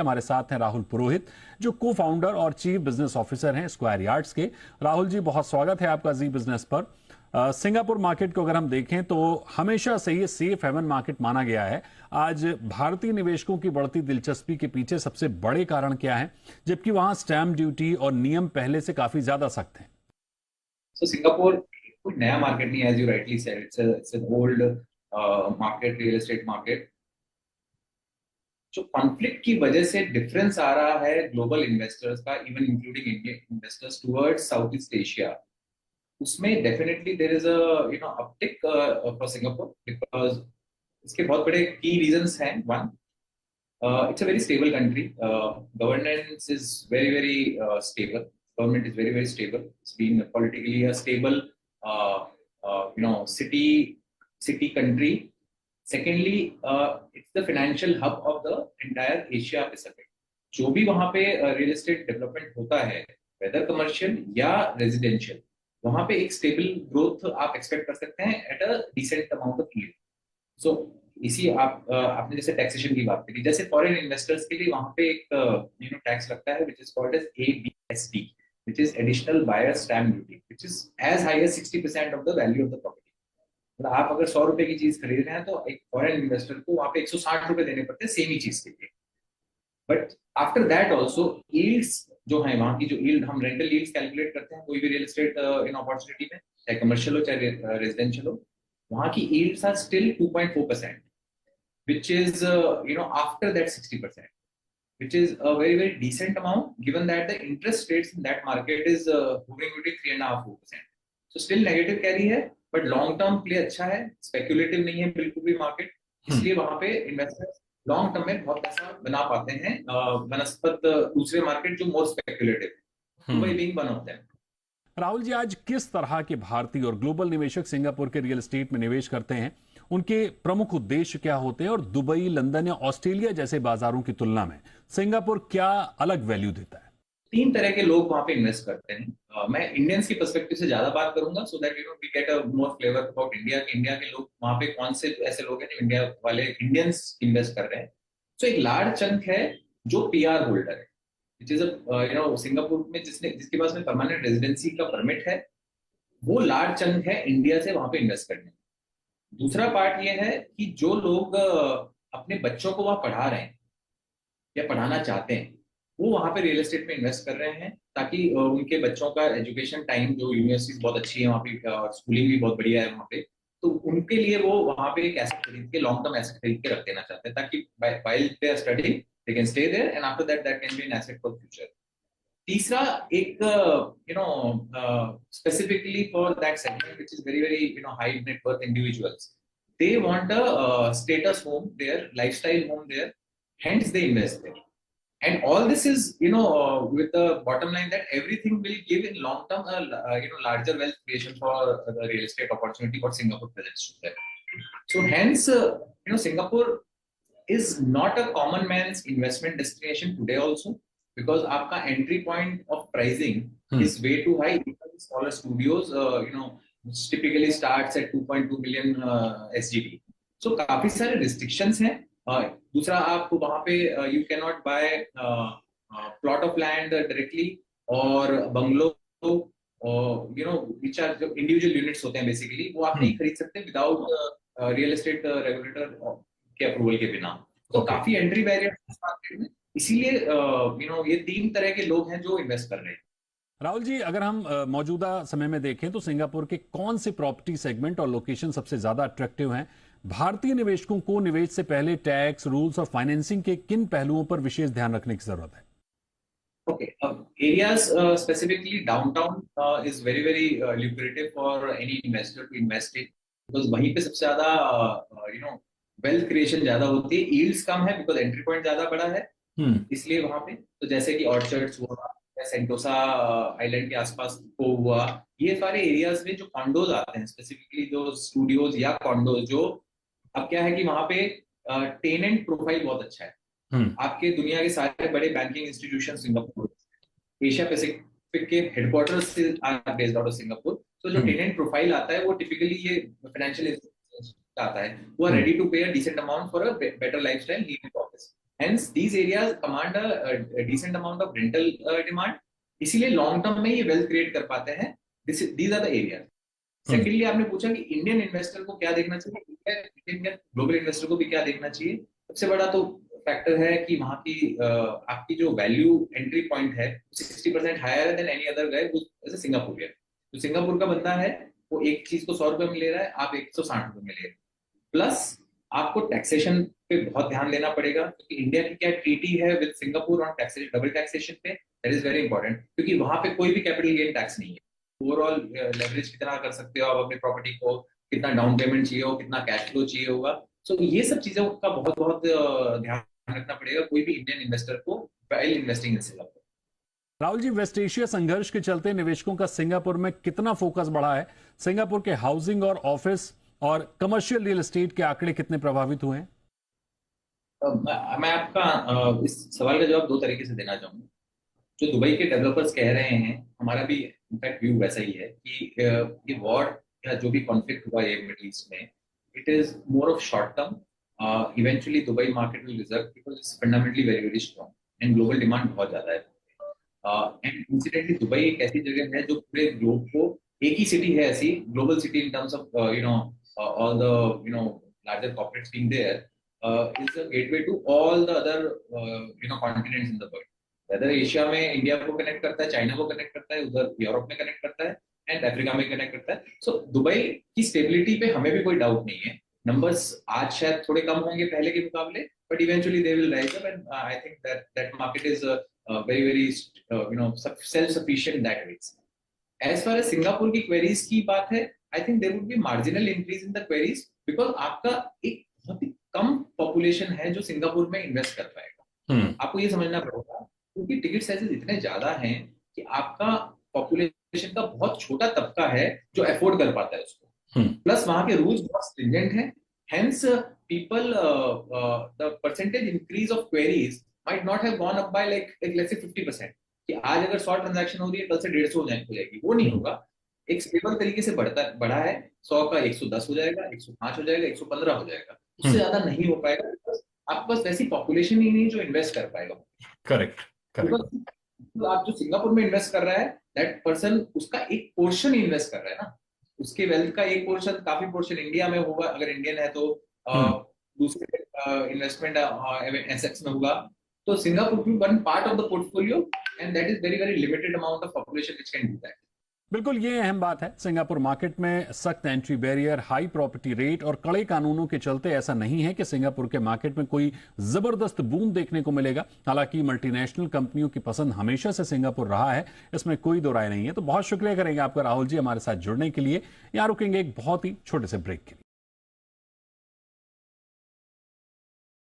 हमारे साथ हैं राहुल पुरोहित, जो को फाउंडर और चीफ बिजनेस ऑफिसर हैं स्क्वायर यार्ड्स के। राहुल जी, बहुत स्वागत है आपका जी बिजनेस पर। सिंगापुर मार्केट को अगर हम देखें तो हमेशा से ये सेफ हेवन मार्केट माना गया है। आज भारतीय निवेशकों की बढ़ती दिलचस्पी के पीछे सबसे बड़े कारण क्या है, जबकि वहां स्टैम्प ड्यूटी और नियम पहले से काफी ज्यादा सख्त हैं? सिंगापुर कोई नया मार्केट नहीं है, as you rightly said. It's an old market, real estate market. जो कॉन्फ्लिक्ट की वजह से डिफरेंस आ रहा है ग्लोबल इन्वेस्टर्स का, even including Indian investors towards South East Asia, उसमें definitely there is a uptick for Singapore, because इसके बहुत बड़े की रीजंस हैं। One, it's a very stable country. Governance is very stable. Government is very stable. It's been politically a stable, city country. Secondly, it's the financial hub of the entire Asia Pacific. जो भी वहाँ पे real estate development होता है, weather commercial या residential, वहाँ पे एक स्टेबल ग्रोथ आप एक्सपेक्ट कर सकते हैं at a decent amount of yield. So इसी आपने जैसे टैक्सेशन की बात करी, जैसे फॉरेन इन्वेस्टर्स के लिए वहां पे एक टैक्स लगता है which is called as ABSD, which is additional buyer stamp duty, which is as high as 60% of the value of the property. मतलब आप अगर 100 रुपए की चीज खरीद रहे हैं तो एक फॉरेन इन्वेस्टर को वहां पे 160 रुपए देने पड़ते हैं सेम ही चीज के लिए। But after that also yields जो है, वहां की जो यील्ड, हम रेंटल यील्ड्स कैलकुलेट करते हैं कोई भी रियल एस्टेट इन अपॉर्चुनिटी में, चाहे कमर्शियल हो चाहे रेजिडेंशियल हो, वहां की yields are still 2.4%, which is after that 60%, which is a very decent amount given that the interest rates in that market is hovering between 3.5-4%. So still negative carry है, but long term play अच्छा है, speculative नहीं है बिल्कुल भी market, इसलिए वहां पे इन्वेस्टर्स लॉन्ग टर्म में बहुत पैसा बना पाते हैं बनस्पत दूसरे मार्केट जो मोर स्पेक्युलेटिव है, Dubai being one of them. Rahul ji, आज किस तरह के भारतीय और ग्लोबल निवेशक सिंगापुर के रियल एस्टेट में निवेश करते हैं? उनके प्रमुख उद्देश्य क्या होते हैं और दुबई, लंदन या ऑस्ट्रेलिया जैसे बाजारों की तुलना में सिंगापुर क्या अलग वैल्यू देता है? तीन तरह के लोग वहां पे इन्वेस्ट करते हैं। मैं इंडियंस की पर्सपेक्टिव से ज्यादा बात करूंगा, so that we get a more flavour about India. India के लोग वहां पे कौन से ऐसे लोग हैं जो इंडिया वाले इंडियंस इन्वेस्ट कर रहे हैं। सो एक लार्ज चंक है जो PR होल्डर है, विच इज सिंगापुर में जिसके पास में परमानेंट रेजिडेंसी का परमिट है, वो लार्ज चंक है इंडिया से वहां पे इन्वेस्ट करने। दूसरा पार्ट ये है कि जो लोग अपने बच्चों को वहां पढ़ा रहे हैं या पढ़ाना चाहते हैं, वो वहां पे रियल एस्टेट में इन्वेस्ट कर रहे हैं, ताकि उनके बच्चों का एजुकेशन टाइम, जो यूनिवर्सिटीज बहुत अच्छी है वहाँ पे और स्कूलिंग भी बहुत बढ़िया है वहाँ पे, तो उनके लिए वो वहां पे एक एसेट खरीद के, लॉन्ग टर्म एसेट खरीद के रख देना चाहते हैं, ताकि while they are studying they can stay there and after that that can be an asset for future. तीसरा एक specifically for that segment which is very high net worth individuals, they want a status home there, lifestyle home there, hence they invest there. And all this is with the bottom line that everything will give in long term larger wealth creation for the real estate opportunity what Singapore presents to them. So hence Singapore is not a common man's investment destination today also, because आपका entry point of pricing is way too high. Even smaller studios typically starts at 2.2 million SGD. So काफी सारे restrictions हैं। दूसरा, आप वहां पे you can not buy plot of land directly, और bungalow which are जो इंडिविजुअल यूनिट्स होते हैं बेसिकली, वो आप नहीं खरीद सकते विदाउट रियल एस्टेट रेगुलेटर के अप्रूवल के बिना। तो काफी एंट्री बैरियर इस मार्केट में, इसीलिए ये तीन तरह के लोग हैं जो इन्वेस्ट कर रहे हैं। राहुल जी, अगर हम मौजूदा समय में देखें तो सिंगापुर के कौन से प्रॉपर्टी सेगमेंट और लोकेशन सबसे ज्यादा अट्रैक्टिव हैं? भारतीय निवेशकों को निवेश से पहले टैक्स रूल्स और फाइनेंसिंग के किन पहलुओं पर विशेष ध्यान रखने की जरूरत है? Okay, areas specifically downtown is very lucrative for any investor to invest in, because वहीं पे सबसे ज्यादा wealth creation ज्यादा होती है, yields कम है because entry point ज्यादा बड़ा है, इसलिए वहां पे तो जैसे कि ऑर्चर्ड्स हुआ या सेंटोसा आइलैंड के आसपास को हुआ, ये सारे एरियाज में जो कॉन्डोज आते हैं, स्पेसिफिकली जो स्टूडियोज या कॉन्डोज, जो अब क्या है कि वहां पे टेनेंट प्रोफाइल बहुत अच्छा है। आपके दुनिया के सारे बड़े banking institution Singapore, Asia Pacific के headquarters are based out of Singapore. तो जो टेनेंट प्रोफाइल आता है वो टिपिकली ये फाइनेंशियल इंस्टीट्यूशन का आता है, वो are ready to pay a decent amount for a better lifestyle need office. Hence, these areas command a decent amount of rental demand. इसीलिए लॉन्ग टर्म में ये वेल्थ क्रिएट कर पाते हैं. These are the areas. Secondly आपने पूछा कि Indian investor को क्या देखना चाहिए, इंडियन ग्लोबल इन्वेस्टर को भी क्या देखना चाहिए. सबसे बड़ा तो फैक्टर है कि वहां की आपकी जो वैल्यू एंट्री पॉइंट है 60% higher than any other guy जैसे सिंगापुर है. तो सिंगापुर का बंदा है वो एक चीज को 100 रुपए में ले रहा है, आप 160 रुपए में ले रहे हैं. प्लस आपको टैक्सेशन पे बहुत ध्यान देना पड़ेगा क्योंकि इंडिया की क्या ट्रीटी है with Singapore on taxation, double taxation पे. दैट इज वेरी इंपॉर्टेंट क्योंकि वहां पे कोई भी कैपिटल गेन टैक्स नहीं है. ओवरऑल लेवरेज कितना कर सकते हो आप अपनी प्रॉपर्टी को, कितना डाउन पेमेंट चाहिए हो, कितना कैश फ्लो चाहिए होगा. सो ये सब चीजों का बहुत बहुत ध्यान रखना पड़ेगा कोई भी इंडियन इन्वेस्टर को while investing in Singapore. Rahul ji, West Asia संघर्ष के चलते निवेशकों का सिंगापुर में कितना फोकस बढ़ा है? सिंगापुर के हाउसिंग और ऑफिस और कमर्शियल रियल एस्टेट के आंकड़े कितने प्रभावित हुए हैं? मैं आपका इस सवाल का जवाब दो तरीके से देना चाहूंगा. जो दुबई के डेवलपर्स कह रहे हैं, हमारा भी इनफैक्ट व्यू वैसा ही है कि ये वॉर या जो भी कॉन्फ्लिक्ट हुआ है मिडिल ईस्ट में, it is more of short term. Eventually Dubai market will reserve because it's fundamentally very very strong and global demand बहुत ज्यादा है. एंड इंसिडेंटली दुबई एक ऐसी जगह है जो पूरे ग्लोब को, एक ही सिटी है ऐसी global city in terms of all the larger corporates being there, is a gateway to all the other continents in the world. Whether Asia में इंडिया को कनेक्ट करता है, चाइना को कनेक्ट करता है, उधर यूरोप में कनेक्ट करता है एंड अफ्रीका में कनेक्ट करता है. सो दुबई की स्टेबिलिटी पे हमें भी कोई डाउट नहीं है. नंबर्स आज शायद थोड़े कम होंगे पहले के मुकाबले, but eventually they will rise up and I think that market is very very self sufficient in that ways. As far as Singapore की क्वेरीज की बात है, I think there would be marginal increase in the queries because आपका एक बहुत ही कम population है जो Singapore में इन्वेस्ट कर पाएगा. आपको ये समझना पड़ेगा क्योंकि टिकट साइजेस इतने ज्यादा हैं कि आपका पॉपुलेशन का बहुत छोटा तबका है जो अफोर्ड कर पाता है उसको. प्लस वहां के रूल्स बहुत स्ट्रिंजेंट हैं. Hence people the percentage increase of queries might not have gone up by like let's say 50%. कि आज अगर 100 ट्रांजैक्शन हो रही है कल से 150 हो जाएगी, वो नहीं होगा. एक स्टेबल तरीके से बढ़ा है. 100 का 110 हो जाएगा, 105 हो जाएगा, 115 हो जाएगा, उससे ज्यादा नहीं हो पाएगा. आपके पास वैसी पॉपुलेशन ही नहीं जो इन्वेस्ट कर पाएगा. करेक्ट. तो आप जो सिंगापुर में इन्वेस्ट कर रहा है दैट पर्सन उसका एक पोर्शन ही इन्वेस्ट कर रहा है ना. उसके वेल्थ का एक पोर्शन, काफी पोर्शन इंडिया में होगा अगर इंडियन है तो, दूसरे इन्वेस्टमेंट एसेट्स में होगा. तो सिंगापुर भी one part of the portfolio and that is very very limited amount of population which can do that. बिल्कुल, ये अहम बात है. सिंगापुर मार्केट में सख्त entry barrier, high property rate और कड़े कानूनों के चलते ऐसा नहीं है कि सिंगापुर के मार्केट में कोई जबरदस्त बूम देखने को मिलेगा. हालांकि मल्टीनेशनल कंपनियों की पसंद हमेशा से सिंगापुर रहा है, इसमें कोई दो राय नहीं है. तो बहुत शुक्रिया करेंगे आपका राहुल जी हमारे साथ जुड़ने के लिए. यहां रुकेंगे एक बहुत ही छोटे से ब्रेक के लिए.